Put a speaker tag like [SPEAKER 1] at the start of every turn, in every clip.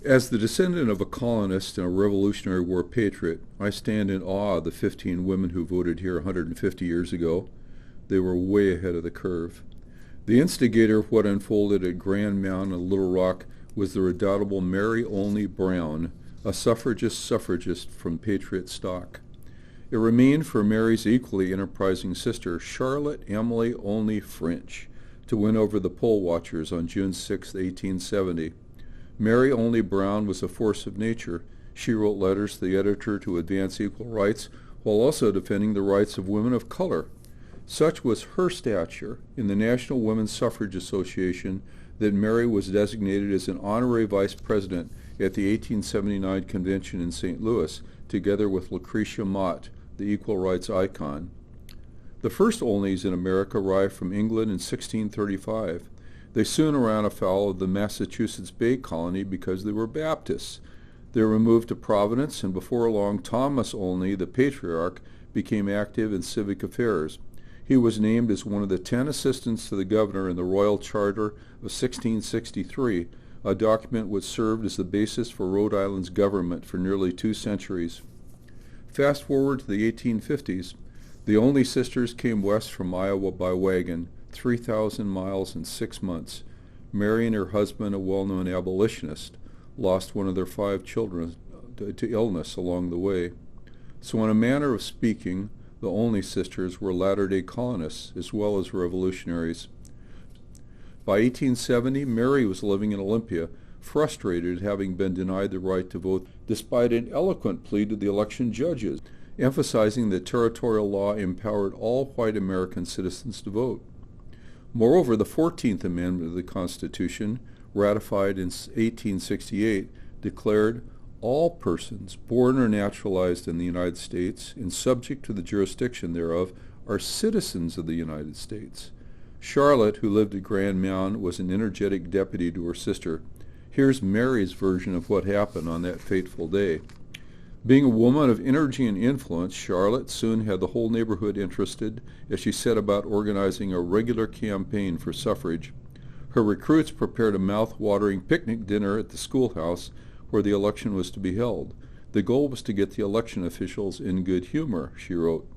[SPEAKER 1] As the descendant of a colonist and a Revolutionary War patriot, I stand in awe of the 15 women who voted here 150 years ago. They were way ahead of the curve. The instigator of what unfolded at Grand Mound and Littlerock was the redoubtable Mary Olney Brown, a suffragist from patriot stock. It remained for Mary's equally enterprising sister, Charlotte Emily Olney French, to win over the poll watchers on June 6, 1870. Mary Olney Brown was a force of nature. She wrote letters to the editor to advance equal rights while also defending the rights of women of color. Such was her stature in the National Women's Suffrage Association that Mary was designated as an honorary vice president at the 1879 convention in St. Louis, together with Lucretia Mott, the equal rights icon. The first Olneys in America arrived from England in 1635. They soon ran afoul of the Massachusetts Bay Colony because they were Baptists. They were moved to Providence, and before long Thomas Olney, the patriarch, became active in civic affairs. He was named as one of the 10 assistants to the governor in the Royal Charter of 1663, a document which served as the basis for Rhode Island's government for nearly 2 centuries. Fast forward to the 1850s. The Olney sisters came west from Iowa by wagon, 3,000 miles in 6 months. Mary and her husband, a well-known abolitionist, lost one of their 5 children to illness along the way. So in a manner of speaking, the Olney sisters were Latter-day colonists as well as revolutionaries. By 1870, Mary was living in Olympia, frustrated at having been denied the right to vote despite an eloquent plea to the election judges, emphasizing that territorial law empowered all white American citizens to vote. Moreover, the 14th Amendment of the Constitution, ratified in 1868, declared all persons born or naturalized in the United States and subject to the jurisdiction thereof are citizens of the United States. Charlotte, who lived at Grand Mound, was an energetic deputy to her sister. Here's Mary's version of what happened on that fateful day. Being a woman of energy and influence, Charlotte soon had the whole neighborhood interested as she set about organizing a regular campaign for suffrage. Her recruits prepared a mouth-watering picnic dinner at the schoolhouse where the election was to be held. The goal was to get the election officials in good humor, she wrote.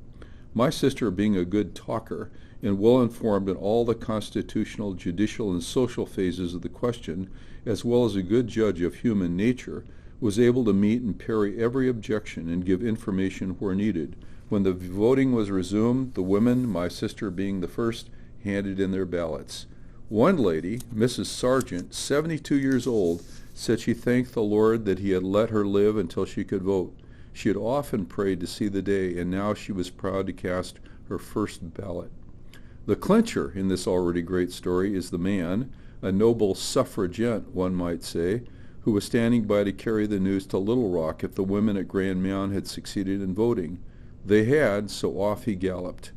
[SPEAKER 1] My sister, being a good talker and well-informed in all the constitutional, judicial, and social phases of the question, as well as a good judge of human nature, was able to meet and parry every objection and give information where needed. When the voting was resumed, the women, my sister being the first, handed in their ballots. One lady, Mrs. Sargent, 72 years old, said she thanked the Lord that he had let her live until she could vote. She had often prayed to see the day, and now she was proud to cast her first ballot. The clincher in this already great story is the man, a noble suffragette, one might say, who was standing by to carry the news to Little Rock if the women at Grand Mound had succeeded in voting. They had, so off he galloped.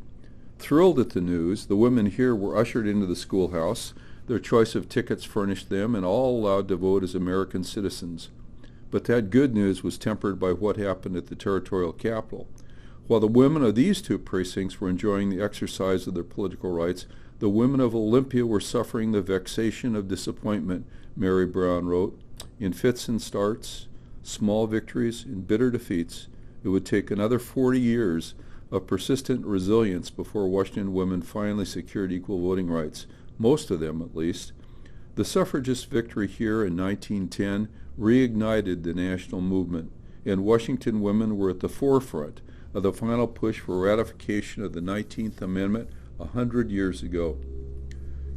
[SPEAKER 1] Thrilled at the news, the women here were ushered into the schoolhouse, their choice of tickets furnished them, and all allowed to vote as American citizens. But that good news was tempered by what happened at the territorial capital. While the women of these 2 precincts were enjoying the exercise of their political rights, the women of Olympia were suffering the vexation of disappointment, Mary Brown wrote. In fits and starts, small victories, and bitter defeats, it would take another 40 years of persistent resilience before Washington women finally secured equal voting rights, most of them at least. The suffragist victory here in 1910 reignited the national movement, and Washington women were at the forefront of the final push for ratification of the 19th Amendment 100 years ago.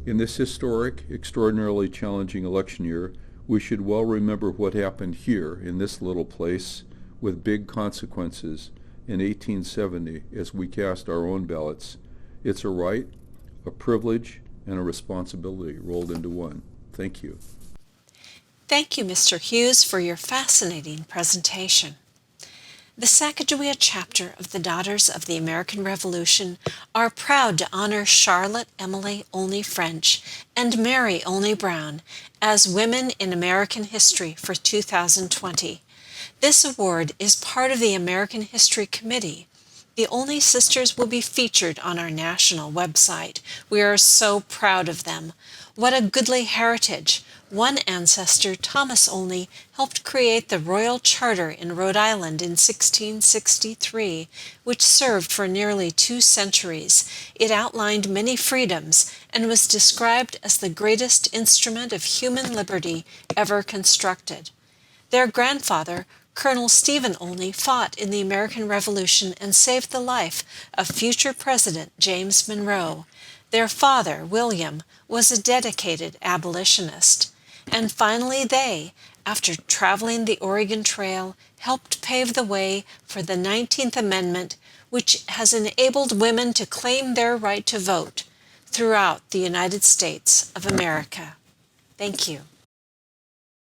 [SPEAKER 1] In this historic, extraordinarily challenging election year, we should well remember what happened here in this little place with big consequences in 1870 as we cast our own ballots. It's a right, a privilege, and a responsibility rolled into one. Thank you.
[SPEAKER 2] Thank you, Mr. Hughes, for your fascinating presentation. The Sacagawea chapter of the Daughters of the American Revolution are proud to honor Charlotte Emily Olney French and Mary Olney Brown as Women in American History for 2020. This award is part of the American History Committee. The Olney sisters will be featured on our national website. We are so proud of them. What a goodly heritage. One ancestor, Thomas Olney, helped create the Royal Charter in Rhode Island in 1663, which served for nearly 2 centuries. It outlined many freedoms and was described as the greatest instrument of human liberty ever constructed. Their grandfather, Colonel Stephen Olney, fought in the American Revolution and saved the life of future President James Monroe. Their father, William, was a dedicated abolitionist. And finally they, after traveling the Oregon Trail, helped pave the way for the 19th Amendment, which has enabled women to claim their right to vote throughout the United States of America. Thank you.